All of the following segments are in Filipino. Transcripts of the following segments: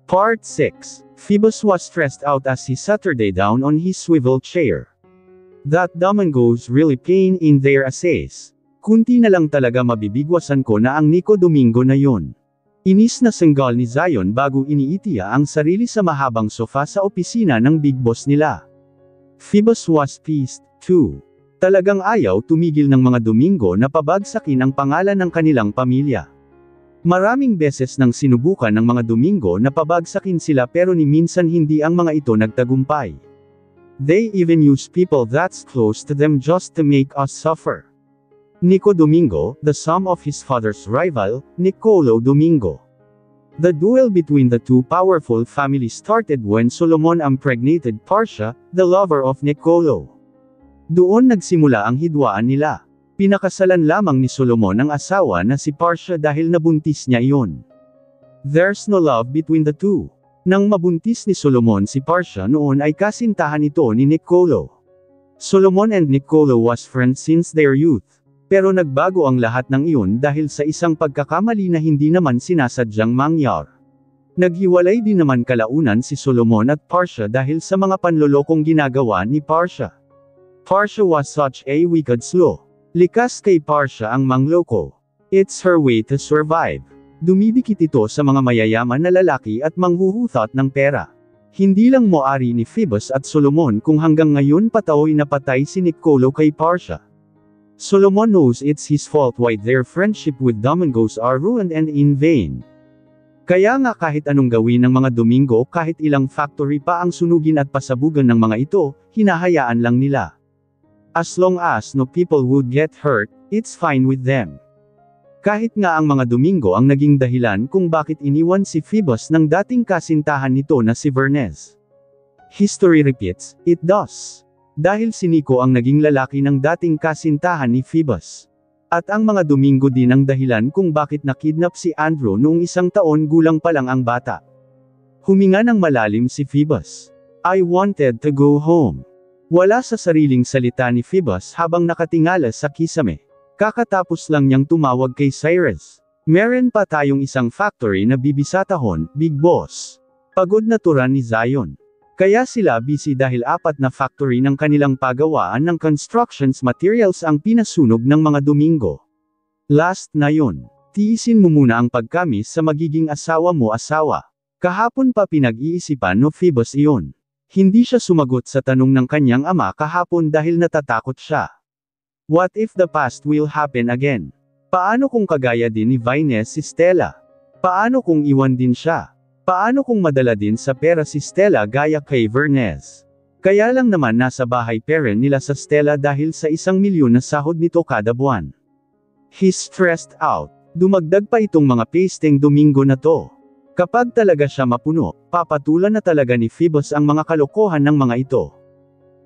Part 6. Phoebus was stressed out as he Saturday down on his swivel chair. That Domingos really pain in their assays. Kunti na lang talaga mabibigwasan ko na ang Nico Domingo na yun. Inis na sanggal ni Zion bago iniitiya ang sarili sa mahabang sofa sa opisina ng big boss nila. Phoebus was pissed, too. Talagang ayaw tumigil ng mga Domingo na pabagsakin ang pangalan ng kanilang pamilya. Maraming beses nang sinubukan ng mga Domingo na pabagsakin sila pero ni minsan hindi ang mga ito nagtagumpay. They even use people that's close to them just to make us suffer. Nico Domingo, the son of his father's rival, Nicolo Domingo. The duel between the two powerful families started when Solomon impregnated Portia, the lover of Nicolo. Doon nagsimula ang hidwaan nila. Pinakasalan lamang ni Solomon ang asawa na si Portia dahil nabuntis niya iyon. There's no love between the two. Nang mabuntis ni Solomon si Portia noon ay kasintahan ito ni Nicolo. Solomon and Nicolo was friends since their youth. Pero nagbago ang lahat ng iyon dahil sa isang pagkakamali na hindi naman sinasadyang mangyar. Naghiwalay din naman kalaunan si Solomon at Portia dahil sa mga panlolokong ginagawa ni Portia. Portia was such a wicked slow. Likas kay Portia ang mangloko. It's her way to survive. Dumidikit ito sa mga mayayaman na lalaki at manghuhutot ng pera. Hindi lang moari ni Phoebus at Solomon kung hanggang ngayon pataoy na patay si Nicolo kay Portia. Solomon knows it's his fault why their friendship with Domingos are ruined and in vain. Kaya nga kahit anong gawin ng mga Domingo kahit ilang factory pa ang sunugin at pasabugan ng mga ito, hinahayaan lang nila. As long as no people would get hurt, it's fine with them. Kahit nga ang mga Domingo ang naging dahilan kung bakit iniwan si Phoebus ng dating kasintahan nito na si Vernes. History repeats, it does. Dahil si Nico ang naging lalaki ng dating kasintahan ni Phoebus. At ang mga Domingo din ang dahilan kung bakit nakidnap si Andrew noong 1 taon gulang pa lang ang bata. Huminga ng malalim si Phoebus. I wanted to go home. Wala sa sariling salita ni Phoebus habang nakatingala sa kisame. Kakatapos lang niyang tumawag kay Cyrus. Meron pa tayong isang factory na bibisatahon, Big Boss. Pagod na turan ni Zion. Kaya sila busy dahil 4 na factory ng kanilang pagawaan ng constructions materials ang pinasunog ng mga Domingo. Last na yun. Tiisin mo muna ang pagkamis sa magiging asawa mo asawa. Kahapon pa pinag-iisipan no Phoebus iyon. Hindi siya sumagot sa tanong ng kanyang ama kahapon dahil natatakot siya. What if the past will happen again? Paano kung kagaya din ni Vines si Stella? Paano kung iwan din siya? Paano kung madala din sa pera si Stella gaya kay Vernes? Kaya lang naman nasa bahay parent nila sa Stella dahil sa 1 milyon na sahod nito kada buwan. He's stressed out. Dumagdag pa itong mga pasting Domingo na to. Kapag talaga siya mapuno, papatulan na talaga ni Phoebus ang mga kalokohan ng mga ito.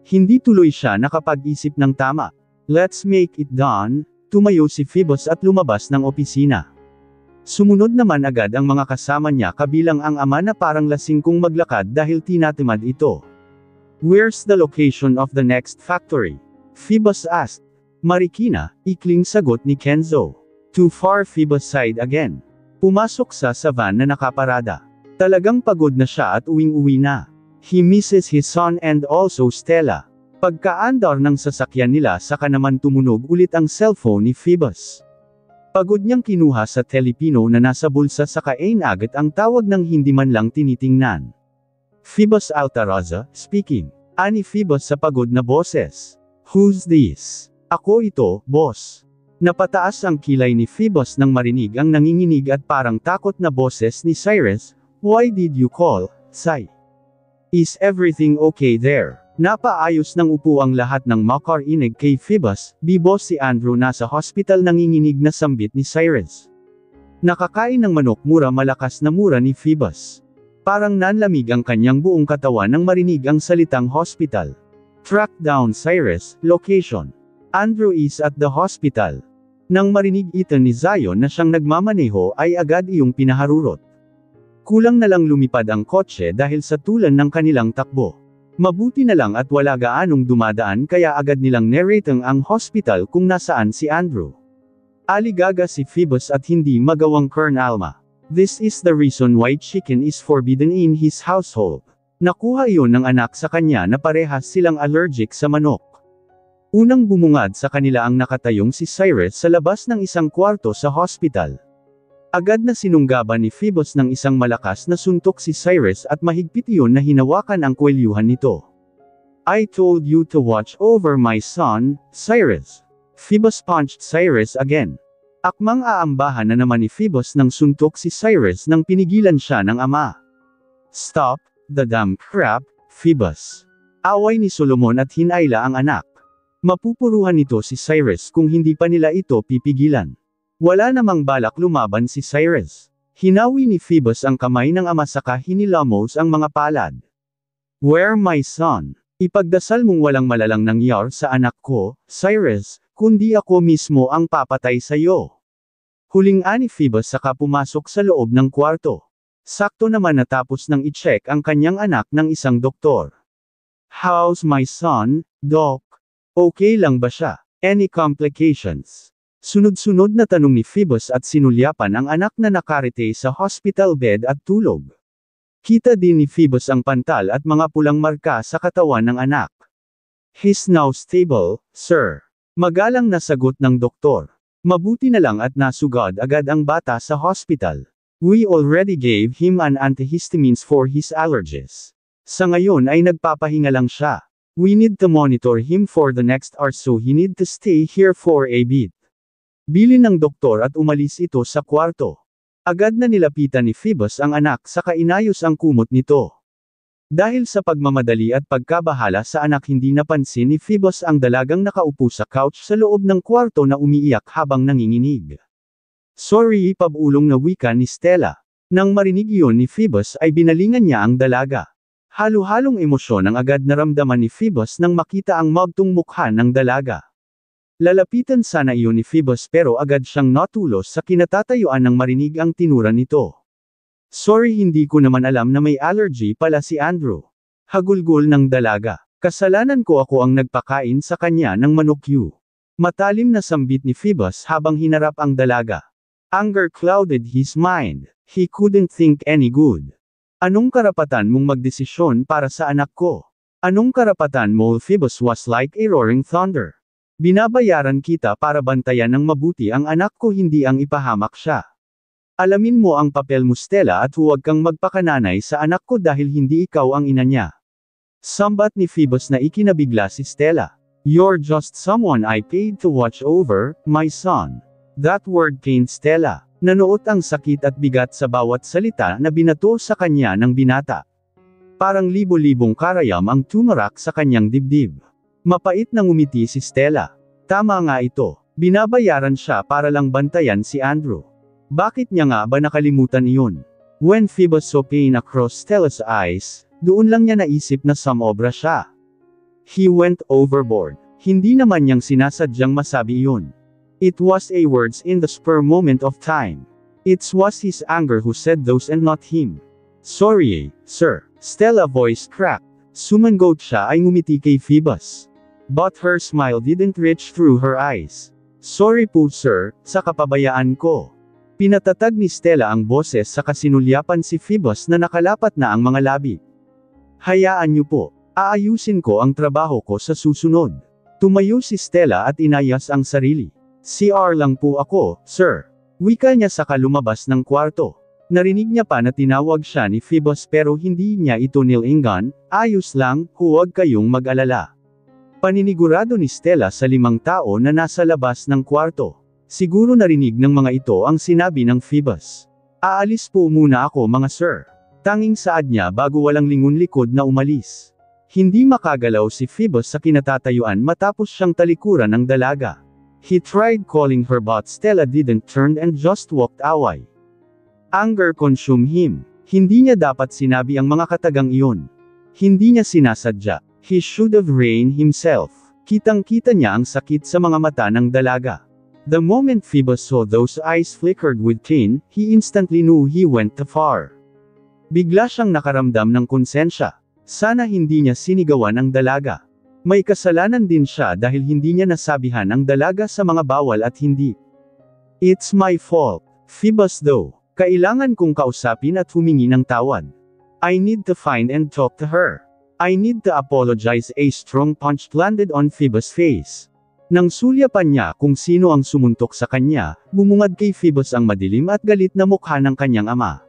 Hindi tuloy siya nakapag-isip ng tama. Let's make it done. Tumayo si Phoebus at lumabas ng opisina. Sumunod naman agad ang mga kasama niya kabilang ang ama na parang lasing kung maglakad dahil tinatamad ito. Where's the location of the next factory? Phoebus asked. Marikina, ikling sagot ni Kenzo. Too far, Phoebus sighed again. Pumasok sa van na nakaparada. Talagang pagod na siya at uwing-uwi na. He misses his son and also Stella. Pagkaandar ng sasakyan nila saka naman tumunog ulit ang cellphone ni Phoebus. Pagod niyang kinuha sa telepino na nasa bulsa saka agad ang tawag ng hindi man lang tinitingnan. Phoebus Altaroza, speaking. Ani Phoebus sa pagod na boses. Who's this? Ako ito, boss. Napataas ang kilay ni Phoebus nang marinig ang nanginginig at parang takot na boses ni Cyrus. Why did you call, Sai? Is everything okay there? Napaayos ng upo ang lahat ng makarinig kay Phoebus, B-boss si Andrew nasa hospital nanginginig na sambit ni Cyrus. Nakakain ng manok mura malakas na mura ni Phoebus. Parang nanlamig ang kanyang buong katawan nang marinig ang salitang hospital. Track down Cyrus, location. Andrew is at the hospital. Nang marinig ito ni Zion na siyang nagmamaneho ay agad iyong pinaharurot. Kulang na lang lumipad ang kotse dahil sa tulan ng kanilang takbo. Mabuti na lang at wala gaanong dumadaan kaya agad nilang neratang ang hospital kung nasaan si Andrew. Aligaga si Phoebus at hindi magawang Kern Alma. This is the reason why chicken is forbidden in his household. Nakuha iyon ng anak sa kanya na parehas silang allergic sa manok. Unang bumungad sa kanila ang nakatayong si Cyrus sa labas ng isang kwarto sa hospital. Agad na sinunggaban ni Phoebus ng isang malakas na suntok si Cyrus at mahigpit iyon na hinawakan ang kwelyuhan nito. I told you to watch over my son, Cyrus. Phoebus punched Cyrus again. Akmang aambahan na naman ni Phoebus ng suntok si Cyrus nang pinigilan siya ng ama. Stop, the damn crap, Phoebus. Away ni Solomon at hinayla ang anak. Mapupuruhan nito si Cyrus kung hindi pa nila ito pipigilan. Wala namang balak lumaban si Cyrus. Hinawi ni Phoebus ang kamay ng ama saka hinilamos ang mga palad. Where my son? Ipagdasal mong walang malalang nangyar sa anak ko, Cyrus, kundi ako mismo ang papatay sa iyo. Huling-ani Phoebus saka pumasok sa loob ng kwarto. Sakto naman natapos nang i-check ang kanyang anak ng isang doktor. How's my son, Doc? Okay lang ba siya? Any complications? Sunod-sunod na tanong ni Phoebus at sinulyapan ang anak na nakarite sa hospital bed at tulog. Kita din ni Phoebus ang pantal at mga pulang marka sa katawan ng anak. He's now stable, sir. Magalang na sagot ng doktor. Mabuti na lang at nasugad agad ang bata sa hospital. We already gave him an antihistamines for his allergies. Sa ngayon ay nagpapahinga lang siya. We need to monitor him for the next hour so he need to stay here for a bit. Bilin ng doktor at umalis ito sa kwarto. Agad na nilapitan ni Phoebus ang anak saka inayos ang kumot nito. Dahil sa pagmamadali at pagkabahala sa anak hindi napansin ni Phoebus ang dalagang nakaupo sa couch sa loob ng kwarto na umiiyak habang nanginginig. Sorry, pabulong na wika ni Stella. Nang marinig iyon ni Phoebus ay binalingan niya ang dalaga. Halo-halong emosyon ang agad naramdaman ni Phoebus nang makita ang magtong mukha ng dalaga. Lalapitan sana iyon ni Phoebus pero agad siyang natulos sa kinatatayuan nang marinig ang tinura nito. Sorry, hindi ko naman alam na may allergy pala si Andrew. Hagulgol ng dalaga. Kasalanan ko, ako ang nagpakain sa kanya ng manokyu. Matalim na sambit ni Phoebus habang hinarap ang dalaga. Anger clouded his mind. He couldn't think any good. Anong karapatan mong magdesisyon para sa anak ko? Anong karapatan mo? Phoebus was like a roaring thunder. Binabayaran kita para bantayan ng mabuti ang anak ko, hindi ang ipahamak siya. Alamin mo ang papel mo, Stella, at huwag kang magpakananay sa anak ko dahil hindi ikaw ang ina niya. Sambat ni Phoebus na ikinabigla si Stella. You're just someone I paid to watch over, my son. That word pained Stella. Nanuot ang sakit at bigat sa bawat salita na binato sa kanya ng binata. Parang libo-libong karayam ang tumarak sa kanyang dibdib. Mapait na ngumiti si Stella. Tama nga ito. Binabayaran siya para lang bantayan si Andrew. Bakit niya nga ba nakalimutan iyon? When Phoebus saw pain across Stella's eyes, doon lang niya naisip na sumobra siya. He went overboard. Hindi naman niyang sinasadyang masabi iyon. It was a words in the spur moment of time. It was his anger who said those and not him. Sorry, sir. Stella voice cracked. Sumangot siya ay ngumiti kay Phoebus. But her smile didn't reach through her eyes. Sorry po, sir, sa kapabayaan ko. Pinatatag ni Stella ang boses sa kasinulyapan si Phoebus na nakalapat na ang mga labi. Hayaan niyo po. Aayusin ko ang trabaho ko sa susunod. Tumayo si Stella at inayos ang sarili. CR lang po ako, sir. Wika niya saka lumabas ng kwarto. Narinig niya pa na tinawag siya ni Phoebus pero hindi niya ito nilingan. Ayos lang, huwag kayong mag-alala. Paninigurado ni Stella sa 5 tao na nasa labas ng kwarto. Siguro narinig ng mga ito ang sinabi ng Phoebus. Aalis po muna ako, mga sir. Tanging saad niya bago walang lingon likod na umalis. Hindi makagalaw si Phoebus sa kinatatayuan matapos siyang talikuran ng dalaga. He tried calling her but Stella didn't turn and just walked away. Anger consumed him. Hindi niya dapat sinabi ang mga katagang iyon. Hindi niya sinasadya. He should have reined himself. Kitang-kita niya ang sakit sa mga mata ng dalaga. The moment Phoebus saw those eyes flickered with pain, he instantly knew he went too far. Bigla siyang nakaramdam ng konsensya. Sana hindi niya sinigawan ang dalaga. May kasalanan din siya dahil hindi niya nasabihan ang dalaga sa mga bawal at hindi. It's my fault, Phoebus though. Kailangan kong kausapin at humingi ng tawad. I need to find and talk to her. I need to apologize. A strong punch landed on Phoebus' face. Nang sulyapan niya kung sino ang sumuntok sa kanya, bumungad kay Phoebus ang madilim at galit na mukha ng kanyang ama.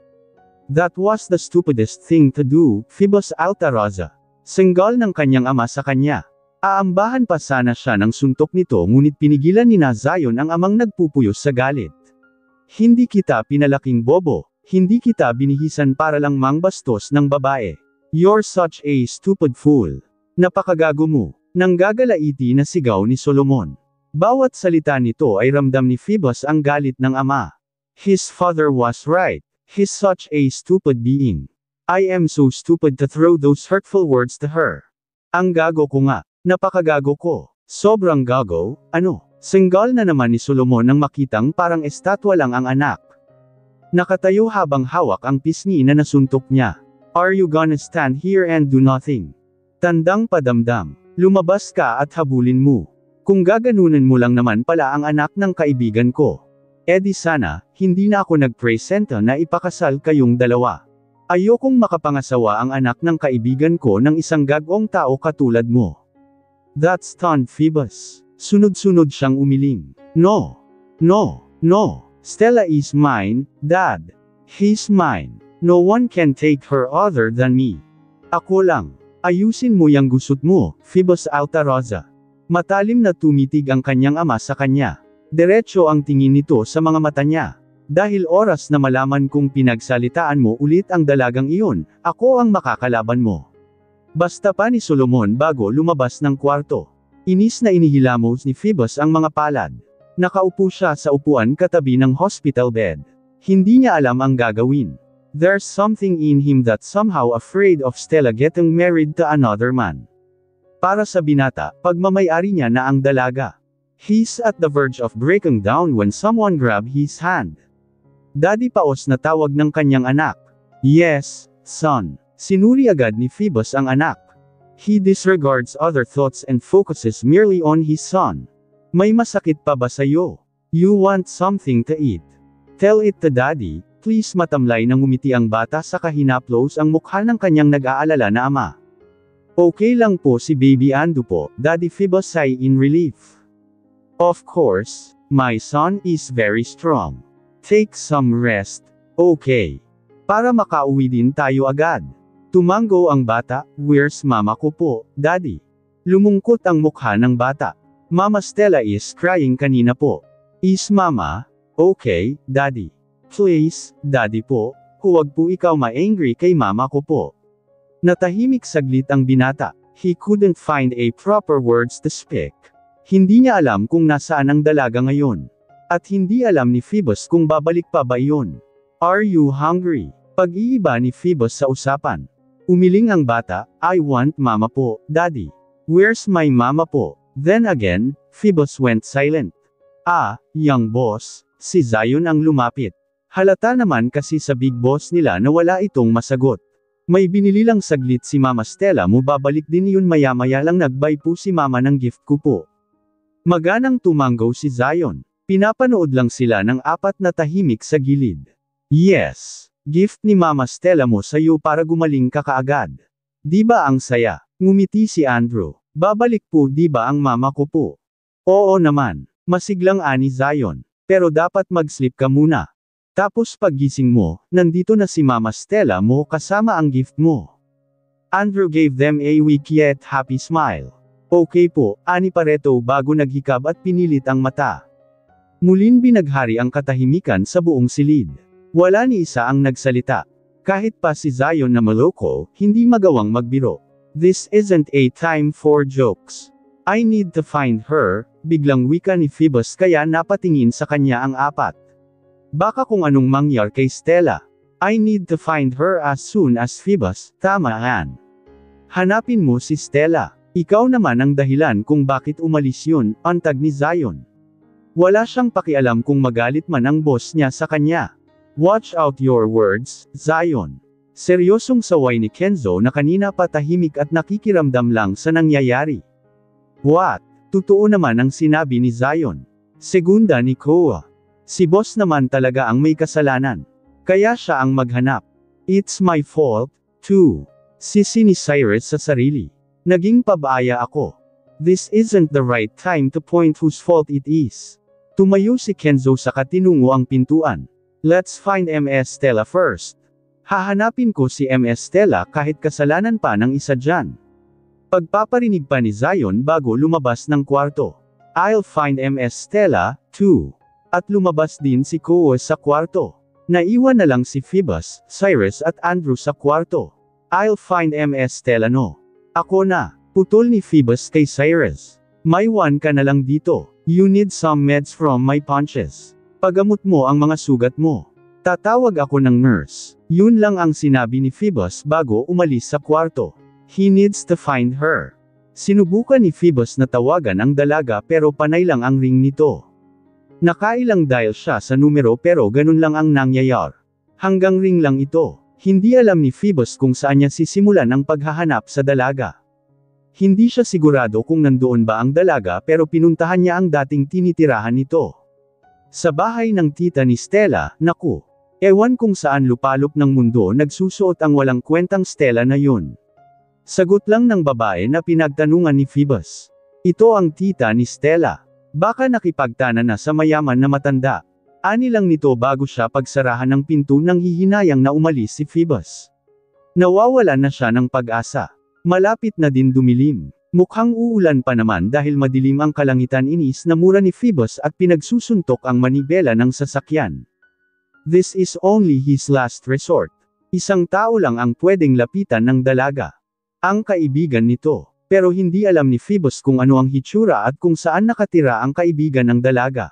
That was the stupidest thing to do, Phoebus Altaroza. Senggal ng kanyang ama sa kanya. Aambahan pa sana siya ng suntok nito ngunit pinigilan ni Zion ang amang nagpupuyos sa galit. Hindi kita pinalaking bobo, hindi kita binihisan para lang mangbastos ng babae. You're such a stupid fool. Napakagago mo. Nang gagalaiti na sigaw ni Solomon. Bawat salita nito ay ramdam ni Phoebus ang galit ng ama. His father was right. He's such a stupid being. I am so stupid to throw those hurtful words to her. Ang gago ko nga. Napakagago ko. Sobrang gago, ano? Senggal na naman ni Solomon nang makitang parang estatwa lang ang anak. Nakatayo habang hawak ang pisngi na nasuntok niya. Are you gonna stand here and do nothing? Tandang padamdam. Lumabas ka at habulin mo. Kung gaganunan mo lang naman pala ang anak ng kaibigan ko. Edi sana, hindi na ako nagpresenta na ipakasal kayong dalawa. Ayokong makapangasawa ang anak ng kaibigan ko ng isang gagong tao katulad mo. That stunned Phoebus. Sunod-sunod siyang umiling. No. No. No. Stella is mine, Dad. He's mine. No one can take her other than me. Ako lang. Ayusin mo yang gusot mo, Phoebus Altaroza. Matalim na tumitig ang kanyang ama sa kanya. Diretso ang tingin nito sa mga mata niya. Dahil oras na malaman kung pinagsalitaan mo ulit ang dalagang iyon, ako ang makakalaban mo. Basta pa ni Solomon bago lumabas ng kwarto. Inis na inihilamos ni Phoebus ang mga palad. Nakaupo siya sa upuan katabi ng hospital bed. Hindi niya alam ang gagawin. There's something in him that's somehow afraid of Stella getting married to another man. Para sa binata, pagmamayari niya na ang dalaga. He's at the verge of breaking down when someone grabbed his hand. Daddy Paos na tawag ng kanyang anak. Yes, son. Sinuri agad ni Phoebus ang anak. He disregards other thoughts and focuses merely on his son. May masakit pa ba sa'yo? You want something to eat? Tell it to daddy. Please. Matamlay nang ngumiti ang bata sa kahinaplos ang mukha ng kanyang nag-aalala na ama. Okay lang po si Baby Ando po, Daddy Phoebus sigh in relief. Of course, my son is very strong. Take some rest, okay? Para makauwi din tayo agad. Tumango ang bata, where's mama ko po, Daddy? Lumungkot ang mukha ng bata. Mama Stella is crying kanina po. Is mama? Okay, Daddy. Please, Daddy po, huwag po ikaw ma-angry kay mama ko po. Natahimik saglit ang binata. He couldn't find a proper words to speak. Hindi niya alam kung nasaan ang dalaga ngayon. At hindi alam ni Phoebus kung babalik pa ba iyon. Are you hungry? Pag-iiba ni Phoebus sa usapan. Umiling ang bata, I want mama po, Daddy. Where's my mama po? Then again, Phoebus went silent. Young boss, si Zion ang lumapit. Halata naman kasi sa big boss nila na wala itong masagot. May binili lang saglit si Mama Stella mo, babalik din yun maya-maya lang, nag-buy po si mama ng gift ko po. Maganang tumango si Zion. Pinapanood lang sila ng apat na tahimik sa gilid. Yes, gift ni Mama Stella mo sa'yo para gumaling ka kaagad. Di ba ang saya? Ngumiti si Andrew. Babalik po di ba ang mama ko po? Oo naman. Masiglang ani Zion. Pero dapat mag-sleep ka muna. Tapos paggising mo, nandito na si Mama Stella mo kasama ang gift mo. Andrew gave them a weak yet happy smile. Okay po, ani Pareto bago naghikab at pinilit ang mata. Muling binaghari ang katahimikan sa buong silid. Wala ni isa ang nagsalita. Kahit pa si Zion na maloko, hindi magawang magbiro. This isn't a time for jokes. I need to find her, biglang wika ni Phoebus kaya napatingin sa kanya ang apat. Baka kung anong mangyar kay Stella. I need to find her as soon as Phoebus, tama yan. Hanapin mo si Stella. Ikaw naman ang dahilan kung bakit umalis yun, antag ni Zion. Wala siyang pakialam kung magalit man ang boss niya sa kanya. Watch out your words, Zion. Seryosong saway ni Kenzo na kanina pa tahimik at nakikiramdam lang sa nangyayari. What? Totoo naman ang sinabi ni Zion. Segunda ni Koa. Si boss naman talaga ang may kasalanan. Kaya siya ang maghanap. It's my fault, too. Sisi ni Cyrus sa sarili. Naging pabaya ako. This isn't the right time to point whose fault it is. Tumayo si Kenzo saka tinungo ang pintuan. Let's find Ms. Stella first. Hahanapin ko si Ms. Stella kahit kasalanan pa ng isa dyan. Pagpaparinig pa ni Zion bago lumabas ng kwarto. I'll find Ms. Stella, too. At lumabas din si Koa sa kwarto. Naiwan na lang si Phoebus, Cyrus at Andrew sa kwarto. I'll find Ms. Stella no. Ako na. Putol ni Phoebus kay Cyrus. May one ka na lang dito. You need some meds from my punches. Pagamot mo ang mga sugat mo. Tatawag ako ng nurse. Yun lang ang sinabi ni Phoebus bago umalis sa kwarto. He needs to find her. Sinubukan ni Phoebus na tawagan ang dalaga pero panay lang ang ring nito. Nakailang dial siya sa numero pero ganun lang ang nangyayar. Hanggang ring lang ito. Hindi alam ni Phoebus kung saan niya sisimulan ang paghahanap sa dalaga. Hindi siya sigurado kung nandoon ba ang dalaga pero pinuntahan niya ang dating tinitirahan nito. Sa bahay ng tita ni Stella, naku. Ewan kung saan lupalop ng mundo nagsusuot ang walang kwentang Stella na yun. Sagot lang ng babae na pinagtanungan ni Phoebus. Ito ang tita ni Stella. Baka nakipagtana na sa mayaman na matanda. Ani lang nito bago siya pagsarahan ng pinto nang hihinayang na umalis si Phoebus. Nawawala na siya ng pag-asa. Malapit na din dumilim. Mukhang uulan pa naman dahil madilim ang kalangitan. Inis na mura ni Phoebus at pinagsusuntok ang manibela ng sasakyan. This is only his last resort. Isang tao lang ang pwedeng lapitan ng dalaga. Ang kaibigan nito. Pero hindi alam ni Phoebus kung ano ang hitsura at kung saan nakatira ang kaibigan ng dalaga.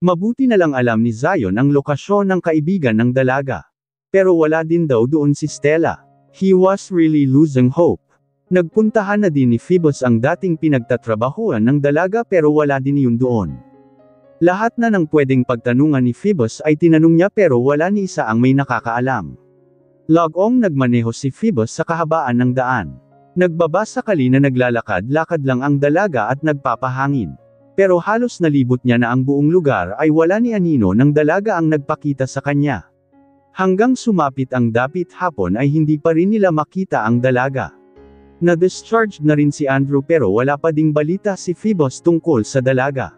Mabuti na lang alam ni Zion ang lokasyon ng kaibigan ng dalaga. Pero wala din daw doon si Stella. He was really losing hope. Nagpuntahan na din ni Phoebus ang dating pinagtatrabahuan ng dalaga pero wala din yun doon. Lahat na ng pwedeng pagtanungan ni Phoebus ay tinanong niya pero wala ni isa ang may nakakaalam. Lagong nagmaneho si Phoebus sa kahabaan ng daan. Nagbaba sakali na naglalakad-lakad lang ang dalaga at nagpapahangin. Pero halos nalibot niya na ang buong lugar ay wala ni anino ng dalaga ang nagpakita sa kanya. Hanggang sumapit ang dapit hapon ay hindi pa rin nila makita ang dalaga. Na-discharged na rin si Andrew pero wala pa ding balita si Phoebus tungkol sa dalaga.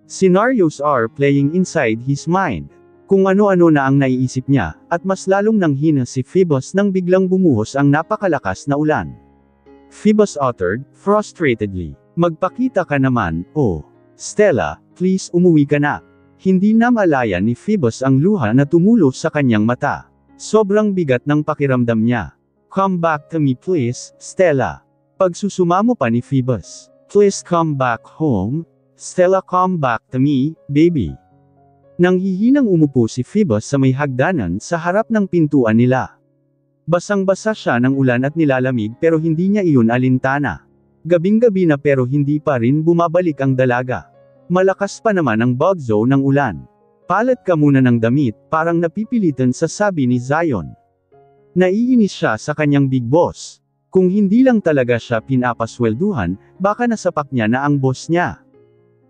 Scenarios are playing inside his mind. Kung ano-ano na ang naiisip niya, at mas lalong nanghina si Phoebus nang biglang bumuhos ang napakalakas na ulan. Phoebus uttered, frustratedly, "Magpakita ka naman, oh. Stella, please umuwi ka na." Hindi na malaya ni Phoebus ang luha na tumulo sa kanyang mata. Sobrang bigat ng pakiramdam niya. "Come back to me please, Stella." Pagsusumamo pa ni Phoebus. "Please come back home. Stella, come back to me, baby." Nang hihinang umupo si Phoebus sa may hagdanan sa harap ng pintuan nila. Basang-basa siya ng ulan at nilalamig pero hindi niya iyon alintana. Gabing-gabi na pero hindi pa rin bumabalik ang dalaga. Malakas pa naman ang bagzo ng ulan. "Palat ka muna ng damit," parang napipilitan sa sabi ni Zion. Naiinis siya sa kanyang big boss. Kung hindi lang talaga siya pinapaswelduhan, baka nasapak niya na ang boss niya.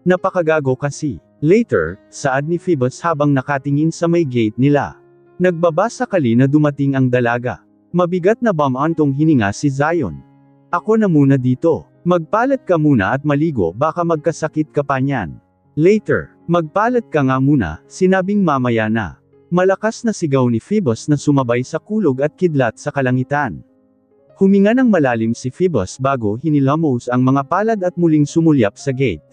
Napakagago kasi. Later, saad ni Phoebus habang nakatingin sa may gate nila. Nagbaba sakali na dumating ang dalaga. Mabigat na bumantong hininga si Zion. "Ako na muna dito. Magpalat ka muna at maligo baka magkasakit ka pa niyan." Later, "Magpalat ka nga muna," sinabing mamaya na. Malakas na sigaw ni Phoebus na sumabay sa kulog at kidlat sa kalangitan. Huminga ng malalim si Phoebus bago hinilamos ang mga palad at muling sumulyap sa gate.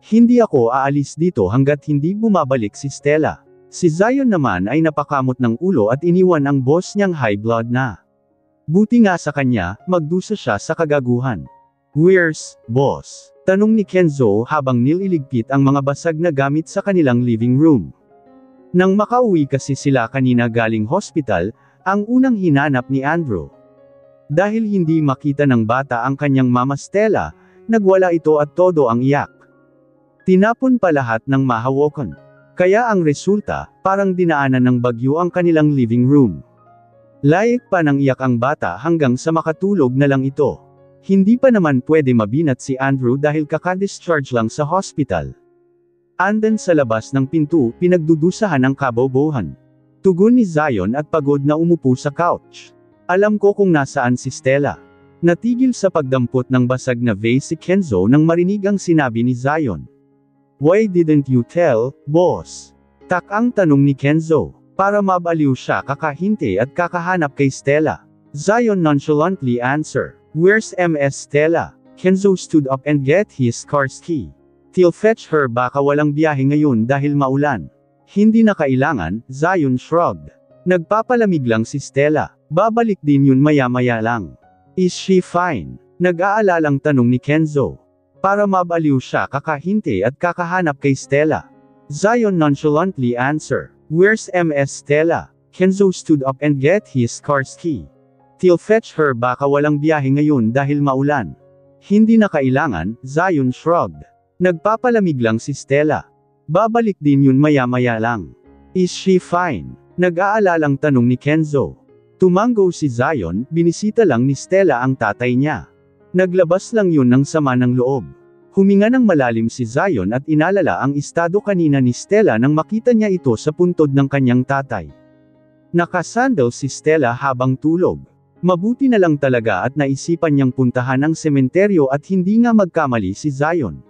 "Hindi ako aalis dito hanggat hindi bumabalik si Stella." Si Zion naman ay napakamot ng ulo at iniwan ang boss niyang high blood na. Buti nga sa kanya, magdusa siya sa kagaguhan. "Where's, boss?" tanong ni Kenzo habang nililigpit ang mga basag na gamit sa kanilang living room. Nang makauwi kasi sila kanina galing hospital, ang unang hinanap ni Andrew. Dahil hindi makita ng bata ang kanyang mama Stella, nagwala ito at todo ang iyak. Tinapon pa lahat ng mahawakan. Kaya ang resulta, parang dinaanan ng bagyo ang kanilang living room. Layek pa ng iyak ang bata hanggang sa makatulog na lang ito. Hindi pa naman pwede mabinat si Andrew dahil kaka-discharge lang sa hospital. Andan sa labas ng pinto, pinagdudusahan ang kabobohan. Tugon ni Zion at pagod na umupo sa couch. Alam ko kung nasaan si Stella. Natigil sa pagdampot ng basag na vase si Kenzo nang marinig ang sinabi ni Zion. Why didn't you tell, boss? Takang tanong ni Kenzo. Para mabaliw siya kakahinte at kakahanap kay Stella. Zion nonchalantly answer. Where's Ms. Stella? Kenzo stood up and get his car's key. Till fetch her, baka walang biyahe ngayon dahil maulan. Hindi na kailangan, Zion shrugged. Nagpapalamig lang si Stella. Babalik din yun maya-maya lang. Is she fine? Nag-aalalang tanong ni Kenzo. Para mabaliw siya kakahinte at kakahanap kay Stella. Zion nonchalantly answer. Where's Ms. Stella? Kenzo stood up and get his car's key. Till fetch her, baka walang biyahe ngayon dahil maulan. Hindi na kailangan, Zion shrugged. Nagpapalamig lang si Stella. Babalik din yun maya-maya lang. Is she fine? Nag-aalalang tanong ni Kenzo. Tumango si Zion, binisita lang ni Stella ang tatay niya. Naglabas lang yun ng sama ng loob. Huminga ng malalim si Zion at inalala ang estado kanina ni Stella nang makita niya ito sa puntod ng kanyang tatay. Nakasandal si Stella habang tulog. Mabuti na lang talaga at naisipan niyang puntahan ang sementeryo at hindi nga magkamali si Zion.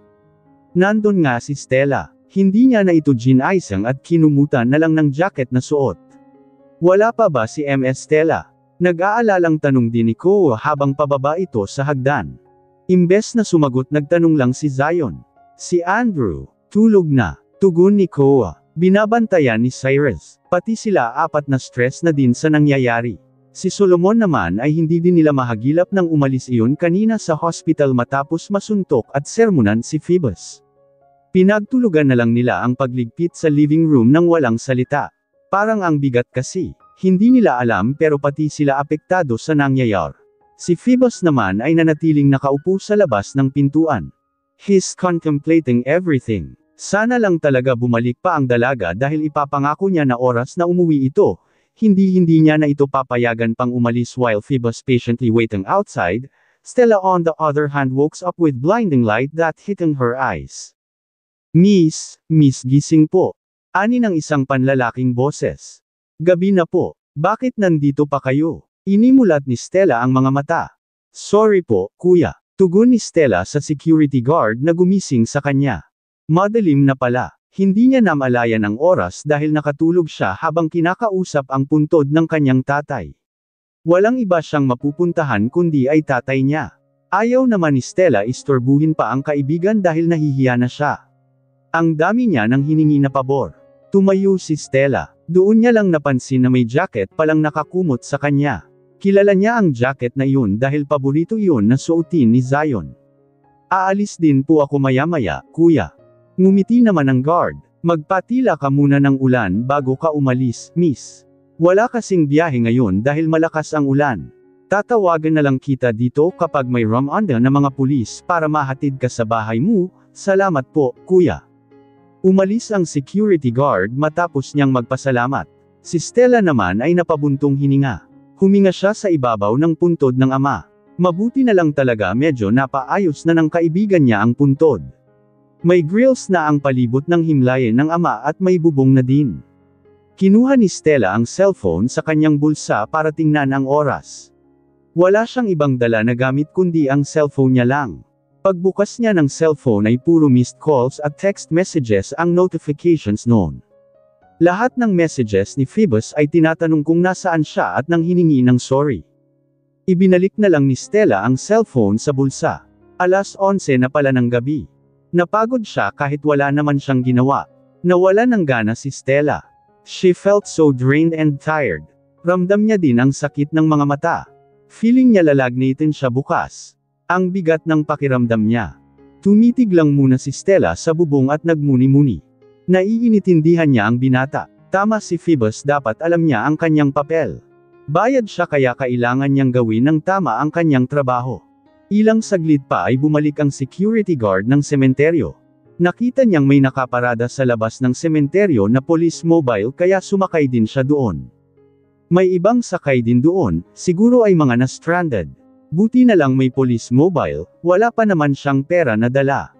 Nandun nga si Stella. Hindi niya na ito ginaisang at kinumutan na lang ng jacket na suot. Wala pa ba si Ms. Stella? Nag-aalalang tanong din ni Koa habang pababa ito sa hagdan. Imbes na sumagot, nagtanong lang si Zion. Si Andrew, tulog na. Tugon ni Koa. Binabantayan ni Cyrus. Pati sila apat na stress na din sa nangyayari. Si Solomon naman ay hindi din nila mahagilap nang umalis iyon kanina sa hospital matapos masuntok at sermonan si Phoebus. Pinagtulugan na lang nila ang pagligpit sa living room nang walang salita. Parang ang bigat kasi. Hindi nila alam pero pati sila apektado sa nangyayari. Si Phoebus naman ay nanatiling nakaupo sa labas ng pintuan. He's contemplating everything. Sana lang talaga bumalik pa ang dalaga dahil ipapangako niya na oras na umuwi ito. Hindi niya na ito papayagan pang umalis while Phoebus patiently waiting outside. Stella on the other hand wakes up with blinding light that hitting her eyes. Miss gising po. Ani ng isang panlalaking boses. Gabi na po. Bakit nandito pa kayo? Inimulat ni Stella ang mga mata. Sorry po, kuya. Tugon ni Stella sa security guard na gumising sa kanya. Madilim na pala. Hindi niya namalayan ang oras dahil nakatulog siya habang kinakausap ang puntod ng kanyang tatay. Walang iba siyang mapupuntahan kundi ay tatay niya. Ayaw naman ni Stella istorbuhin pa ang kaibigan dahil nahihiya na siya. Ang dami niya nang hiningi na pabor. Tumayo si Stella. Doon niya lang napansin na may jacket palang nakakumot sa kanya. Kilala niya ang jacket na iyon dahil paborito iyon na suotin ni Zion. Aalis din po ako maya-maya, kuya. Ngumiti naman ang guard. Magpatila ka muna ng ulan bago ka umalis, miss. Wala kasing biyahe ngayon dahil malakas ang ulan. Tatawagan na lang kita dito kapag may rumanda na mga pulis para mahatid ka sa bahay mo. Salamat po, kuya. Umalis ang security guard matapos niyang magpasalamat. Si Stella naman ay napabuntong hininga. Huminga siya sa ibabaw ng puntod ng ama. Mabuti na lang talaga medyo napaayos na ng kaibigan niya ang puntod. May grills na ang palibot ng himlayan ng ama at may bubong na din. Kinuha ni Stella ang cellphone sa kanyang bulsa para tingnan ang oras. Wala siyang ibang dala na gamit kundi ang cellphone niya lang. Pagbukas niya ng cellphone ay puro missed calls at text messages ang notifications noon. Lahat ng messages ni Phoebus ay tinatanong kung nasaan siya at nang hiningi ng sorry. Ibinalik na lang ni Stella ang cellphone sa bulsa. 11:00 na pala ng gabi. Napagod siya kahit wala naman siyang ginawa. Nawala ng gana si Stella. She felt so drained and tired. Ramdam niya din ang sakit ng mga mata. Feeling niya lalagnatin siya bukas. Ang bigat ng pakiramdam niya. Tumitig lang muna si Stella sa bubong at nagmuni-muni. Naiinitindihan niya ang binata. Tama si Phoebus, dapat alam niya ang kanyang papel. Bayad siya kaya kailangan niyang gawin ng tama ang kanyang trabaho. Ilang saglit pa ay bumalik ang security guard ng sementeryo. Nakita niyang may nakaparada sa labas ng sementeryo na police mobile kaya sumakay din siya doon. May ibang sakay din doon, siguro ay mga na-stranded. Buti na lang may police mobile, wala pa naman siyang pera na dala.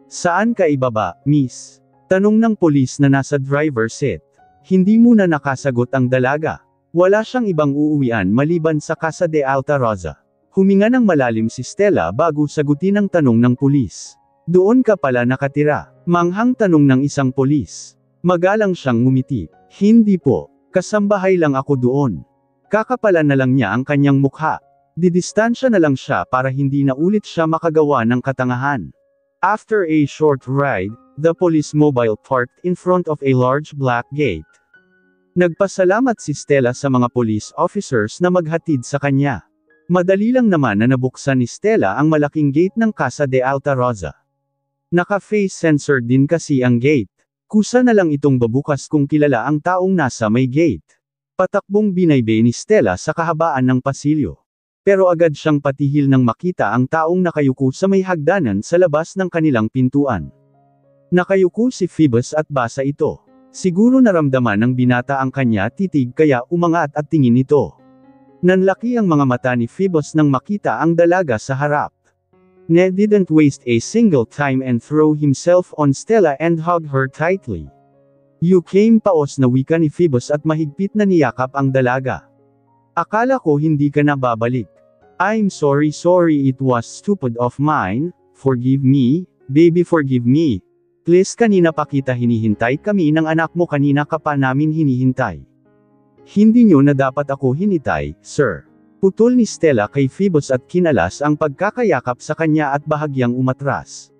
Saan ka ibaba, miss? Tanong ng police na nasa driver seat. Hindi muna nakasagot ang dalaga. Wala siyang ibang uuwian maliban sa Casa de Alta Rosa. Huminga ng malalim si Stella bago sagutin ang tanong ng pulis. Doon ka pala nakatira? Manghang tanong ng isang pulis. Magalang siyang ngumiti. Hindi po. Kasambahay lang ako doon. Kakapalan na lang niya ang kanyang mukha. Didistansya na lang siya para hindi na ulit siya makagawa ng katangahan. After a short ride, the police mobile parked in front of a large black gate. Nagpasalamat si Stella sa mga police officers na maghatid sa kanya. Madali lang naman na nabuksan ni Stella ang malaking gate ng Casa de Alta Rosa. Naka-face sensor din kasi ang gate. Kusa na lang itong babukas kung kilala ang taong nasa may gate. Patakbong binaybay ni Stella sa kahabaan ng pasilyo. Pero agad siyang patihil nang makita ang taong nakayuko sa may hagdanan sa labas ng kanilang pintuan. Nakayuko si Phoebus at basa ito. Siguro naramdaman ng binata ang kanya titig kaya umangat at tingin ito. Nanlaki ang mga mata ni Phoebus nang makita ang dalaga sa harap. Ned didn't waste a single time and throw himself on Stella and hug her tightly. You came paos na wika ni Phoebus at mahigpit na niyakap ang dalaga. Akala ko hindi ka na babalik. I'm sorry it was stupid of mine, forgive me, baby forgive me. Please kanina pa kita hinihintay kami ng anak mo kanina ka pa namin hinihintay. Hindi nyo na dapat ako hinitay, sir. Putol ni Stella kay Phoebus at kinalas ang pagkakayakap sa kanya at bahagyang umatras.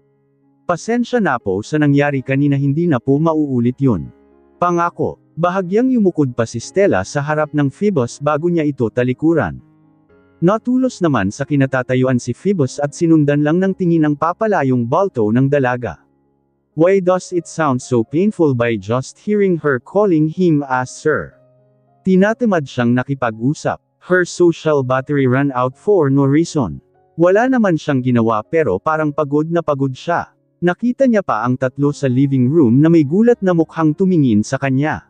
Pasensya na po sa nangyari kanina hindi na po mauulit yun. Pangako, bahagyang yumukod pa si Stella sa harap ng Phoebus bago niya ito talikuran. Natulos naman sa kinatatayuan si Phoebus at sinundan lang ng tingin ang papalayong balto ng dalaga. Why does it sound so painful by just hearing her calling him as sir? Tinatamad siyang nakipag-usap. Her social battery ran out for no reason. Wala naman siyang ginawa pero parang pagod na pagod siya. Nakita niya pa ang tatlo sa living room na may gulat na mukhang tumingin sa kanya.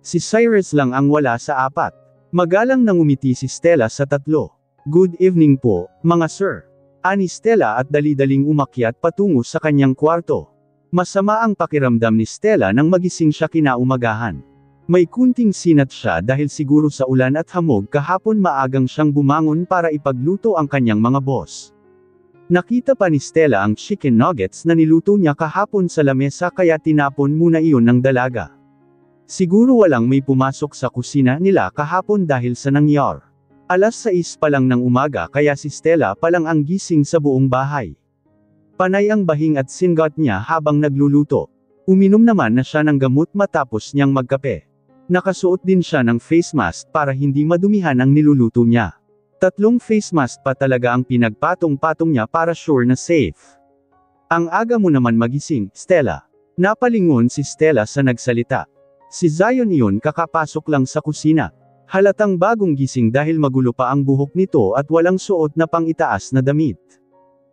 Si Cyrus lang ang wala sa apat. Magalang nang umiti si Stella sa tatlo. Good evening po, mga sir. Ani Stella at dali-daling umakyat patungo sa kanyang kwarto. Masama ang pakiramdam ni Stella nang magising siya kinaumagahan. May kunting sinat siya dahil siguro sa ulan at hamog kahapon maagang siyang bumangon para ipagluto ang kanyang mga boss. Nakita pa ni Stella ang chicken nuggets na niluto niya kahapon sa lamesa kaya tinapon muna iyon ng dalaga. Siguro walang may pumasok sa kusina nila kahapon dahil sa nangyari. Alas 6 pa lang ng umaga kaya si Stella pa lang ang gising sa buong bahay. Panay ang bahing at singot niya habang nagluluto. Uminom naman na siya ng gamot matapos niyang magkape. Nakasuot din siya ng face mask para hindi madumihan ang niluluto niya. 3 face mask pa talaga ang pinagpatong-patong niya para sure na safe. Ang aga mo naman magising, Stella. Napalingon si Stella sa nagsalita. Si Zion iyon kakapasok lang sa kusina. Halatang bagong gising dahil magulo pa ang buhok nito at walang suot na pang-itaas na damit.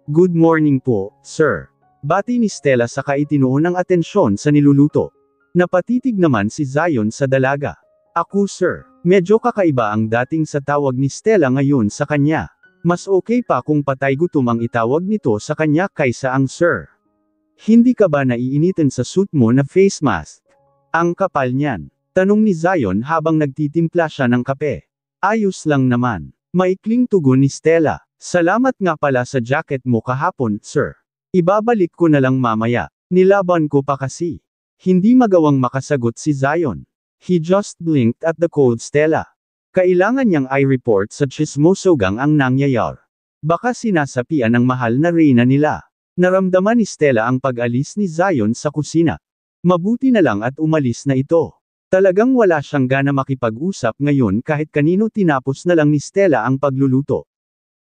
Good morning po, sir. Bati ni Stella saka itinuon ang atensyon sa niluluto. Napatitig naman si Zion sa dalaga. Ako sir. Medyo kakaiba ang dating sa tawag ni Stella ngayon sa kanya. Mas okay pa kung patay gutom ang itawag nito sa kanya kaysa ang sir. Hindi ka ba naiinitin sa suit mo na face mask? Ang kapal niyan. Tanong ni Zion habang nagtitimpla siya ng kape. Ayos lang naman. Maikling tugon ni Stella. Salamat nga pala sa jacket mo kahapon, sir. Ibabalik ko na lang mamaya. Nilaban ko pa kasi. Hindi magawang makasagot si Zion. He just blinked at the cold Stella. Kailangan niyang i-report sa chismosogang ang nangyayari. Baka sinasapian ng mahal na reyna nila. Naramdaman ni Stella ang pag-alis ni Zion sa kusina. Mabuti na lang at umalis na ito. Talagang wala siyang gana makipag-usap ngayon kahit kanino tinapos na lang ni Stella ang pagluluto.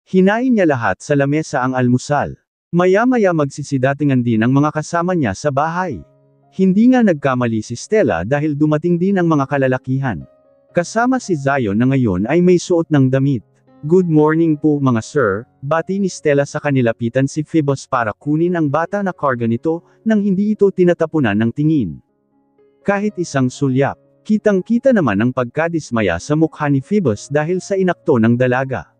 Hinain niya lahat sa lamesa ang almusal. Maya-maya magsisidatingan din ang mga kasama niya sa bahay. Hindi nga nagkamali si Stella dahil dumating din ang mga kalalakihan. Kasama si Zion na ngayon ay may suot ng damit. Good morning po mga sir, bati ni Stella sa kanilapitan si Phoebus para kunin ang bata na karga nito, nang hindi ito tinatapunan ng tingin. Kahit isang sulyap, kitang-kita naman ang pagkadismaya sa mukha ni Phoebus dahil sa inakto ng dalaga.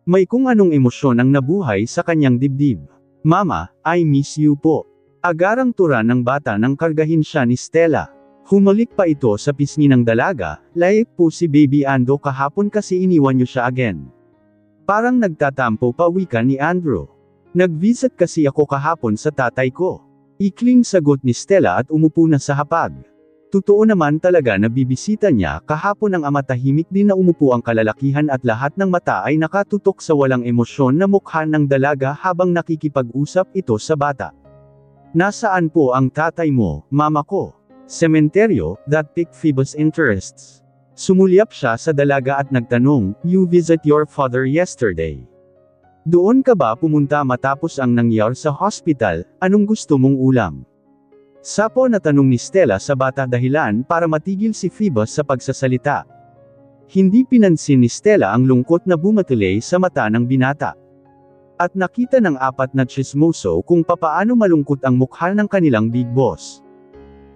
May kung anong emosyon ang nabuhay sa kanyang dibdib. Mama, I miss you po. Agarang tura ng bata nang kargahin siya ni Stella. Humalik pa ito sa pisngi ng dalaga, like po si Baby Ando kahapon kasi iniwan niyo siya again. Parang nagtatampo pa wika ni Andrew. Nag-visit kasi ako kahapon sa tatay ko. Ikling sagot ni Stella at umupo na sa hapag. Totoo naman talaga na bibisita niya kahapon ang ama, tahimik din na umupo ang kalalakihan at lahat ng mata ay nakatutok sa walang emosyon na mukha ng dalaga habang nakikipag-usap ito sa bata. Nasaan po ang tatay mo, mama ko? Sementeryo, that piqued Phoebe's interests. Sumulyap siya sa dalaga at nagtanong, "You visit your father yesterday? Doon ka ba pumunta matapos ang nangyari sa hospital? Anong gusto mong ulam?" Sapo na tanong ni Stella sa bata, dahilan para matigil si Phoebe sa pagsasalita. Hindi pinansin ni Stella ang lungkot na bumatuloy sa mata ng binata. At nakita ng apat na tsismoso kung papaano malungkot ang mukha ng kanilang big boss.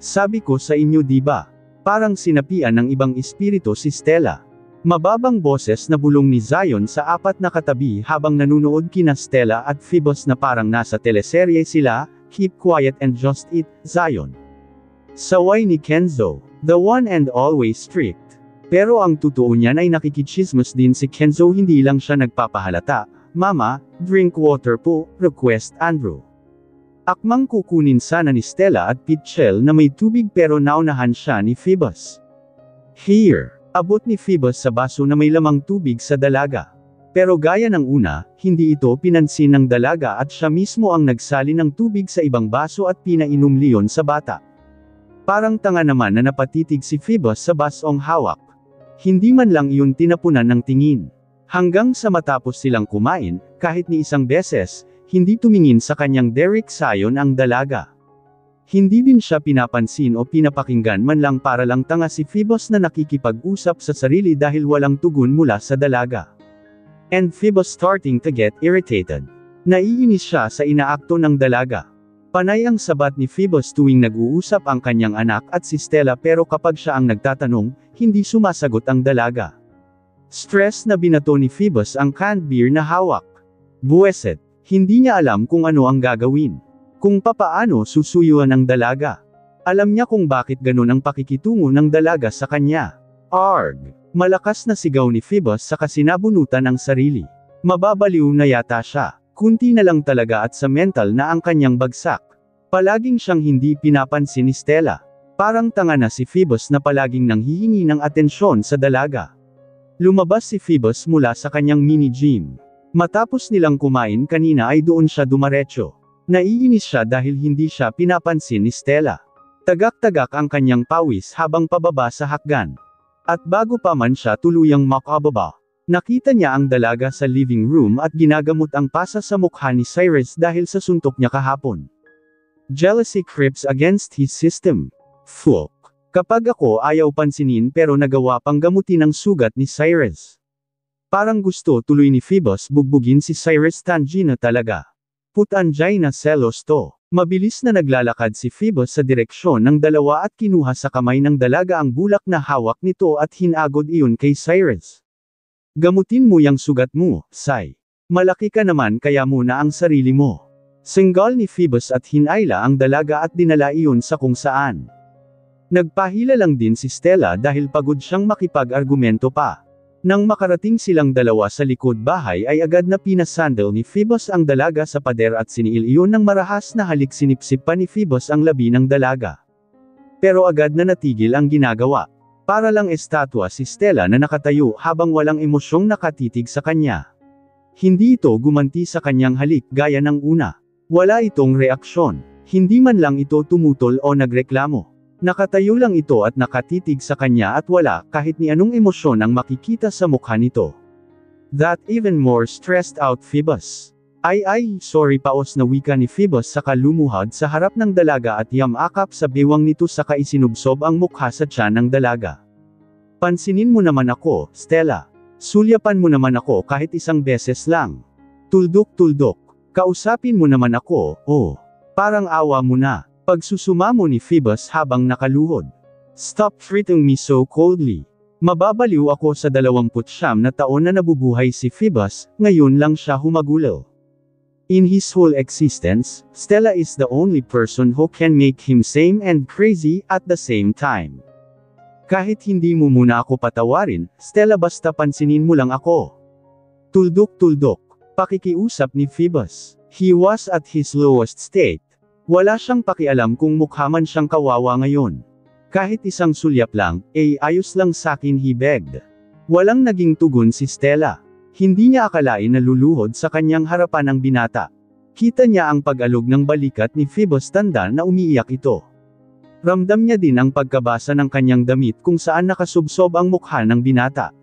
Sabi ko sa inyo diba? Parang sinapian ng ibang espiritu si Stella. Mababang boses na bulong ni Zion sa apat na katabi habang nanunood kina Stella at Phoebe na parang nasa teleserye sila. Keep quiet and just eat, Zion. Saway ni Kenzo, the one and always strict. Pero ang totoo niyan ay nakikichismis din si Kenzo, hindi lang siya nagpapahalata. Mama, drink water po, request Andrew. Akmang kukunin sana ni Stella at Pitchell na may tubig pero naunahan siya ni Phoebe. Here, abot ni Phoebe sa baso na may lamang tubig sa dalaga. Pero gaya ng una, hindi ito pinansin ng dalaga at siya mismo ang nagsali ng tubig sa ibang baso at pinainom liyon sa bata. Parang tanga naman na napatitig si Phoebe sa basong hawak. Hindi man lang iyon tinapunan ng tingin. Hanggang sa matapos silang kumain, kahit ni isang beses, hindi tumingin sa kanyang Derek Zion ang dalaga. Hindi din siya pinapansin o pinapakinggan man lang, para lang tanga si Phoebe na nakikipag-usap sa sarili dahil walang tugon mula sa dalaga. And Phoebe starting to get irritated. Naiinis siya sa inaakto ng dalaga. Panay ang sabat ni Phoebe tuwing nag-uusap ang kanyang anak at si Stella, pero kapag siya ang nagtatanong, hindi sumasagot ang dalaga. Stress na binato ni Phoebe ang canned beer na hawak. Buweset, hindi niya alam kung ano ang gagawin. Kung papaano susuyuan ng dalaga. Alam niya kung bakit ganun ang pakikitungo ng dalaga sa kanya. Arg! Malakas na sigaw ni Phoebe sa kasinabunutan ng sarili. Mababaliw na yata siya. Kunti na lang talaga at sa mental na ang kanyang bagsak. Palaging siyang hindi pinapansin ni Stella. Parang tanga na si Phoebe na palaging nanghihingi ng atensyon sa dalaga. Lumabas si Phoebe mula sa kanyang mini gym. Matapos nilang kumain kanina ay doon siya dumaretso. Naiinis siya dahil hindi siya pinapansin ni Stella. Tagak-tagak ang kanyang pawis habang pababa sa hakgan. At bago pa man siya tuluyang makababa, nakita niya ang dalaga sa living room at ginagamot ang pasa sa mukha ni Cyrus dahil sa suntok niya kahapon. Jealousy creeps against his system. Fuck. Kapag ako ayaw pansinin pero nagawa pang gamutin ang sugat ni Cyrus. Parang gusto tuloy ni Phoebe bugbugin si Cyrus, Tangina talaga. Putanjay na selos to. Mabilis na naglalakad si Phoebe sa direksyon ng dalawa at kinuha sa kamay ng dalaga ang bulak na hawak nito at hinagod iyon kay Cyrus. Gamutin mo yang sugat mo, Sai. Malaki ka naman kaya muna ang sarili mo. Singgal ni Phoebe at hinayla ang dalaga at dinala iyon sa kung saan. Nagpahila lang din si Stella dahil pagod siyang makipag-argumento pa. Nang makarating silang dalawa sa likod bahay ay agad na pinasandal ni Phoebe ang dalaga sa pader at siniil iyon ng marahas na halik. Sinipsip pa ni Phoebe ang labi ng dalaga. Pero agad na natigil ang ginagawa. Para lang estatwa si Stella na nakatayo habang walang emosyong nakatitig sa kanya. Hindi ito gumanti sa kanyang halik gaya ng una. Wala itong reaksyon. Hindi man lang ito tumutol o nagreklamo. Nakatayo lang ito at nakatitig sa kanya at wala kahit ni anong emosyon ang makikita sa mukha nito. That even more stressed out Phoebe. Ay, sorry paos na wika ni Phoebe saka lumuhad sa harap ng dalaga at yamakap sa bewang nito saka isinubsob ang mukha sa tiyan ng dalaga. Pansinin mo naman ako, Stella. Sulyapan mo naman ako kahit isang beses lang. Tuldok-tuldok. Kausapin mo naman ako, oh. Parang awa mo na. Pagsusumamo ni Phoebe habang nakaluhod. Stop treating me so coldly. Mababaliw ako sa 29 na taon na nabubuhay si Phoebe, ngayon lang siya humagulol. In his whole existence, Stella is the only person who can make him sane and crazy at the same time. Kahit hindi mo muna ako patawarin, Stella, basta pansinin mo lang ako. Tuldok-tuldok. Pakikiusap ni Phoebus. He was at his lowest state. Wala siyang pakialam kung mukha man siyang kawawa ngayon. Kahit isang sulyap lang, ayos lang sakin, he begged. Walang naging tugon si Stella. Hindi niya akalain na luluhod sa kanyang harapan ang binata. Kita niya ang pag-alog ng balikat ni Phoebus, tanda na umiiyak ito. Ramdam niya din ang pagkabasa ng kanyang damit kung saan nakasubsob ang mukha ng binata.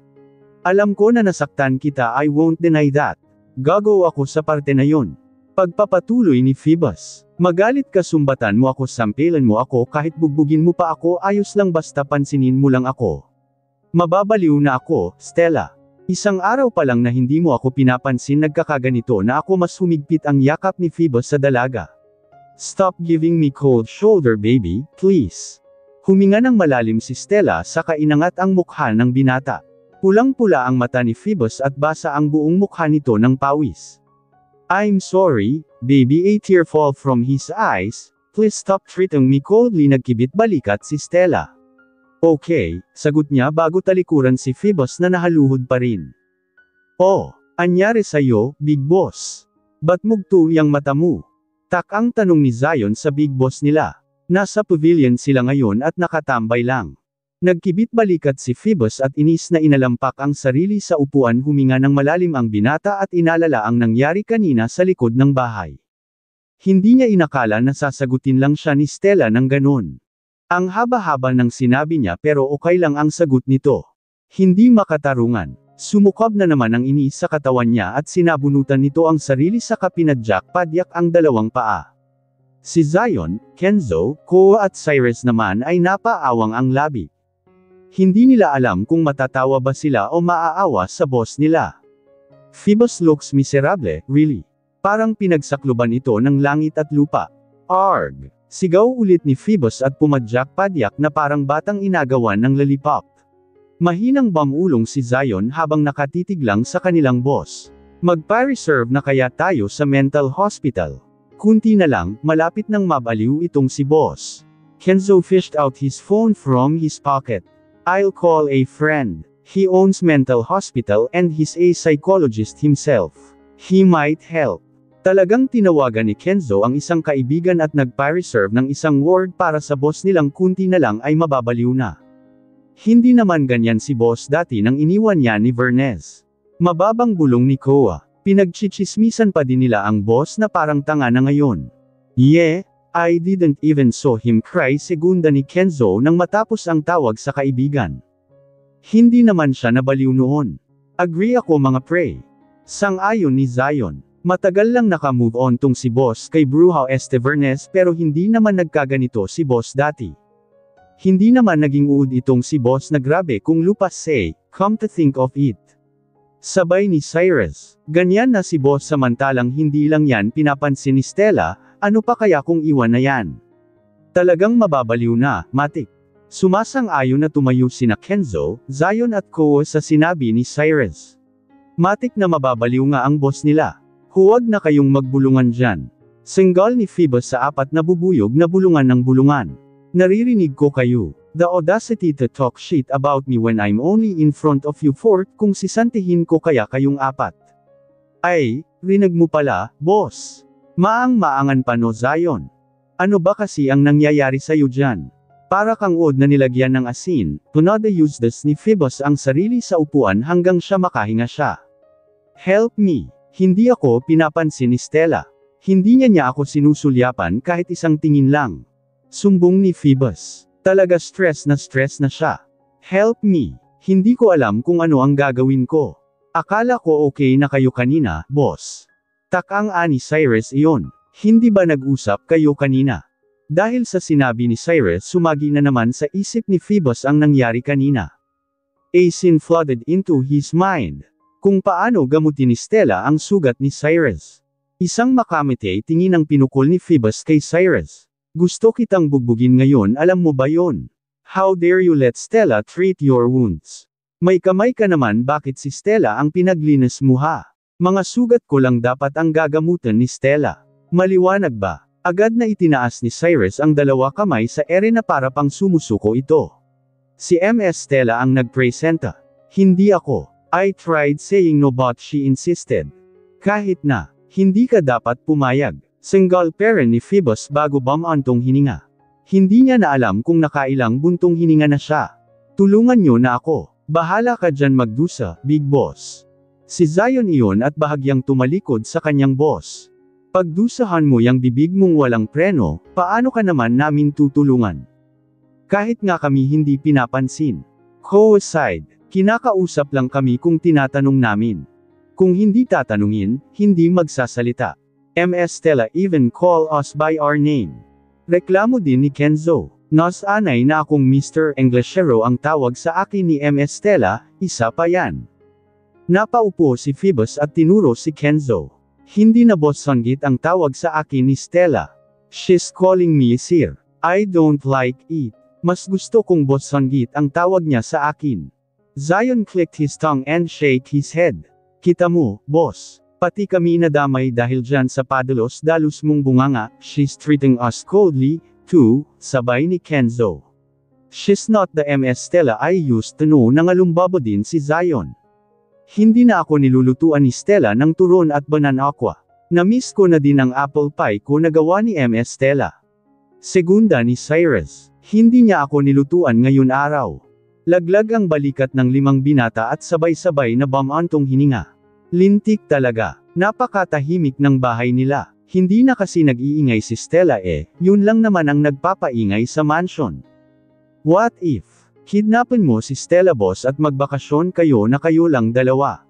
Alam ko na nasaktan kita, I won't deny that. Gago ako sa parte na yon. Pagpapatuloy ni Phoebus. Magalit ka, sumbatan mo ako, sampilan mo ako, kahit bugbugin mo pa ako, ayos lang, basta pansinin mo lang ako. Mababaliw na ako, Stella. Isang araw pa lang na hindi mo ako pinapansin, nagkakaganito na ako. Mas humigpit ang yakap ni Phoebus sa dalaga. Stop giving me cold shoulder, baby, please. Huminga ng malalim si Stella saka inangat ang mukha ng binata. Pulang-pula ang mata ni Phoebus at basa ang buong mukha nito ng pawis. I'm sorry, baby, a tear fall from his eyes. Please stop treating me coldly, nagkibit balikat si Stella. Okay, sagot niya bago talikuran si Phoebus na nahaluhod pa rin. Oh, anyari sa'yo, Big Boss? Ba't mugto yang mata mo? Tak ang tanong ni Zion sa Big Boss nila. Nasa pavilion sila ngayon at nakatambay lang. Nagkibit balikat si Phoebus at inis na inalampak ang sarili sa upuan. Huminga ng malalim ang binata at inalala ang nangyari kanina sa likod ng bahay. Hindi niya inakala na sasagutin lang siya ni Stella ng ganon. Ang haba-haba ng sinabi niya pero okay lang ang sagot nito. Hindi makatarungan. Sumukab na naman ang inis sa katawan niya at sinabunutan nito ang sarili sa kapinadyak padyak ang dalawang paa. Si Zion, Kenzo, Koa at Cyrus naman ay napaawang ang labi. Hindi nila alam kung matatawa ba sila o maaawa sa boss nila. Phoebus looks miserable, really. Parang pinagsakluban ito ng langit at lupa. Arg! Sigaw ulit ni Phoebus at pumadyak-padyak na parang batang inagawan ng lollipop. Mahinang bamulong si Zion habang nakatitig lang sa kanilang boss. Magpa-reserve na kaya tayo sa mental hospital. Kunti na lang, malapit nang mabaliw itong si boss. Kenzo fished out his phone from his pocket. I'll call a friend. He owns mental hospital and he's a psychologist himself. He might help. Talagang tinawagan ni Kenzo ang isang kaibigan at nagpa-reserve ng isang ward para sa boss nilang. Kunti na lang ay mababaliw na. Hindi naman ganyan si boss dati nang iniwan niya ni Vernez. Mababang bulong ni Koa. Pinagchichismisan pa din nila ang boss na parang tanga na ngayon. Yeah, I didn't even saw him cry, segunda ni Kenzo nang matapos ang tawag sa kaibigan. Hindi naman siya nabaliw noon. Agree ako mga pre. Sang-ayon ni Zion. Matagal lang naka-move on tong si boss kay Brujo Estevernes pero hindi naman nagkaganito si boss dati. Hindi naman naging uod itong si boss na grabe kung lupas say, come to think of it. Sabay ni Cyrus, ganyan na si boss samantalang hindi lang yan pinapansin ni Stella, ano pa kaya kung iwan na yan? Talagang mababaliw na, matik. Sumasang-ayon na tumayo sina Kenzo, Zion at Koa sa sinabi ni Cyrus. Matik na mababaliw nga ang boss nila. Huwag na kayong magbulungan dyan. Senggal ni Phoebus sa apat na bubuyog na bulungan ng bulungan. Naririnig ko kayo. The audacity to talk shit about me when I'm only in front of you fourth, kung sisantihin ko kaya kayong apat. Ay, rinig mo pala, boss. Maang-maangan pa no Zion. Ano ba kasi ang nangyayari sa'yo dyan? Para kang uod na nilagyan ng asin, tunada useless ni Phoebus ang sarili sa upuan hanggang siya makahinga siya. Help me. Hindi ako pinapansin ni Stella. Hindi niya ako sinusulyapan kahit isang tingin lang. Sumbong ni Phoebus. Talaga stress na siya. Help me. Hindi ko alam kung ano ang gagawin ko. Akala ko okay na kayo kanina, boss. Takang ani Cyrus iyon. Hindi ba nag-usap kayo kanina? Dahil sa sinabi ni Cyrus sumagi na naman sa isip ni Phoebus ang nangyari kanina. A scene flooded into his mind. Kung paano gamutin ni Stella ang sugat ni Cyrus. Isang makamite tingin ang pinukol ni Phoebus kay Cyrus. Gusto kitang bugbugin ngayon, alam mo ba yon? How dare you let Stella treat your wounds? May kamay ka naman, bakit si Stella ang pinaglinis mo ha? Mga sugat ko lang dapat ang gagamutan ni Stella. Maliwanag ba? Agad na itinaas ni Cyrus ang dalawa kamay sa ere na para pang sumusuko ito. Si Ms. Stella ang nagpresenta. Hindi ako. I tried saying no but she insisted. Kahit na, hindi ka dapat pumayag. Single parent ni Phoebus bago bumantong hininga. Hindi niya na alam kung nakailang buntong hininga na siya. Tulungan niyo na ako. Bahala ka dyan magdusa, big boss. Si Zion iyon at bahagyang tumalikod sa kanyang boss. Pagdusahan mo yang bibig mong walang preno, paano ka naman namin tutulungan? Kahit nga kami hindi pinapansin. Co-aside, kinakausap lang kami kung tinatanong namin. Kung hindi tatanungin, hindi magsasalita. Ms. Stella even call us by our name. Reklamo din ni Kenzo. Nas anay na akong Mr. Englishero ang tawag sa akin ni Ms. Stella, isa pa yan. Napaupo si Phoebus at tinuro si Kenzo. Hindi na Boss Sanggit ang tawag sa akin ni Stella. She's calling me sir. I don't like it. Mas gusto kong Boss Sanggit ang tawag niya sa akin. Zion clicked his tongue and shake his head. Kita mo, boss. Pati kami nadamay dahil dyan sa padalos-dalos mong bunganga, she's treating us coldly, too, sabay ni Kenzo. She's not the Ms. Stella I used to know. Nangalumbabo din si Zion. Hindi na ako nilulutuan ni Stella ng turon at banana aqua. Namiss ko na din ang apple pie ko na gawa ni Ms. Stella. Segunda ni Cyrus. Hindi niya ako nilutuan ngayon araw. Laglag ang balikat ng 5 binata at sabay-sabay na bumantong hininga. Lintik talaga. Napakatahimik ng bahay nila. Hindi na kasi nag-iingay si Stella yun lang naman ang nagpapaingay sa mansion. What if? Kidnapin mo si Stella boss at magbakasyon kayo na kayo lang dalawa.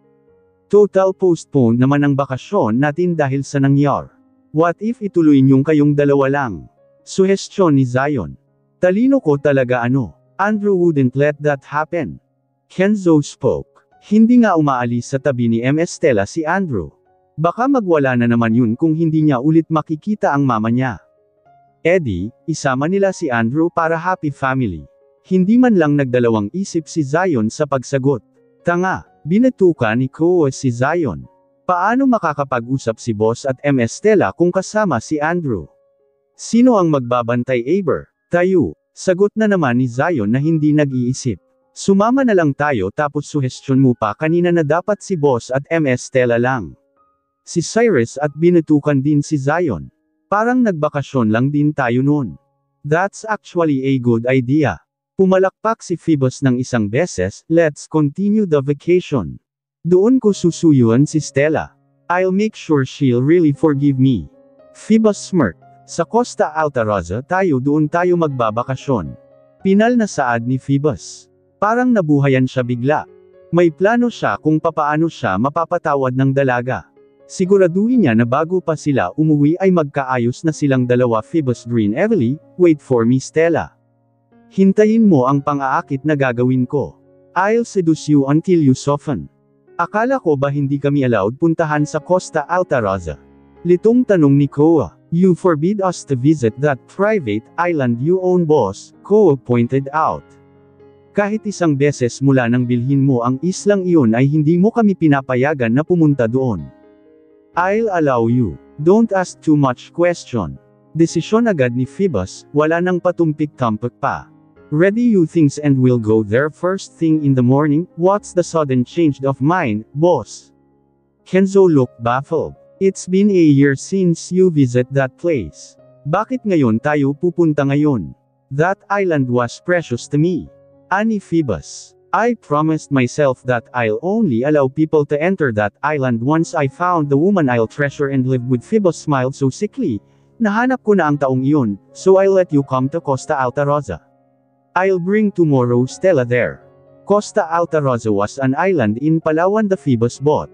Total postpone naman ang bakasyon natin dahil sa nangyar. What if ituloy niyong kayong dalawa lang? Suhestyon ni Zion. Talino ko talaga ano. Andrew wouldn't let that happen. Kenzo spoke. Hindi nga umaalis sa tabi ni Ms. Stella si Andrew. Baka magwala na naman yun kung hindi niya ulit makikita ang mama niya. Eddie, isama nila si Andrew para happy family. Hindi man lang nagdalawang isip si Zion sa pagsagot. Tanga, binatuka ni Koa si Zion. Paano makakapag-usap si Boss at Ms. Stella kung kasama si Andrew? Sino ang magbabantay Aber? Tayo. Sagot na naman ni Zion na hindi nag-iisip. Sumama na lang tayo tapos suhestyon mo pa kanina na dapat si Boss at Ms. Stella lang. Si Cyrus at binatukan din si Zion. Parang nagbakasyon lang din tayo noon. That's actually a good idea. Pumalakpak si Phoebus ng isang beses, let's continue the vacation. Doon ko susuyuan si Stella. I'll make sure she'll really forgive me. Phoebus smirked. Sa Costa Altarosa doon tayo magbabakasyon. Pinal na saad ni Phoebus. Parang nabuhayan siya bigla. May plano siya kung papaano siya mapapatawad ng dalaga. Siguraduhin niya na bago pa sila umuwi ay magkaayos na silang dalawa. Phoebus Green Everly, wait for me Stella. Hintayin mo ang pang-aakit na gagawin ko. I'll seduce you until you soften. Akala ko ba hindi kami allowed puntahan sa Costa Altarosa? Litong tanong ni Koa. You forbid us to visit that private island you own boss, Koa pointed out. Kahit isang beses mula nang bilhin mo ang islang iyon ay hindi mo kami pinapayagan na pumunta doon. I'll allow you. Don't ask too much question. Desisyon agad ni Phoebus, wala nang patumpik-tampik pa. Ready you things and we'll go there first thing in the morning. What's the sudden change of mind, boss? Kenzo looked baffled. It's been a year since you visit that place. Bakit ngayon tayo pupunta ngayon? That island was precious to me. Ani Phoebus. I promised myself that I'll only allow people to enter that island once I found the woman I'll treasure and live with. Phoebus smiled so sickly. Nahanap ko na ang taong iyon, so I'll let you come to Costa Altarosa. I'll bring tomorrow Stella there. Costa Altarosa was an island in Palawan the Phoebus bought.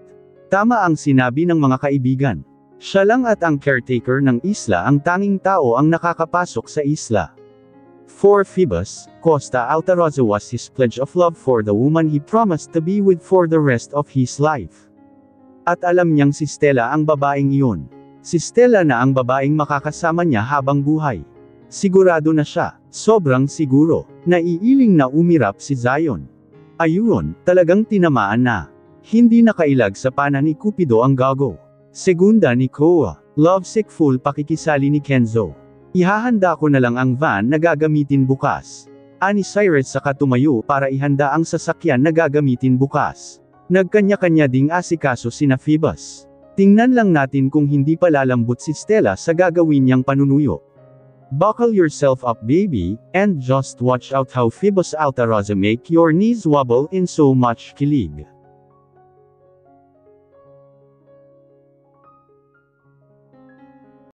Tama ang sinabi ng mga kaibigan. Siya lang at ang caretaker ng isla ang tanging tao ang nakakapasok sa isla. For Phoebus, Costa Altarosa was his pledge of love for the woman he promised to be with for the rest of his life. At alam niyang si Stella ang babaeng iyon. Si Stella na ang babaeng makakasama niya habang buhay. Sigurado na siya, sobrang siguro, naiiling na umirap si Zion. Ayun, talagang tinamaan na. Hindi nakailag sa pana ni Cupido ang gago. Segunda ni Koa. Lovesick full pakikisali ni Kenzo. Ihahanda ko na lang ang van na gagamitin bukas. Ani Cyrus saka tumayo para ihanda ang sasakyan na gagamitin bukas. Nagkanya-kanya ding asikaso sina Phoebus. Tingnan lang natin kung hindi pa lalambot si Stella sa gagawin niyang panunuyo. Buckle yourself up baby, and just watch out how Phoebus Altaroza make your knees wobble in so much kilig.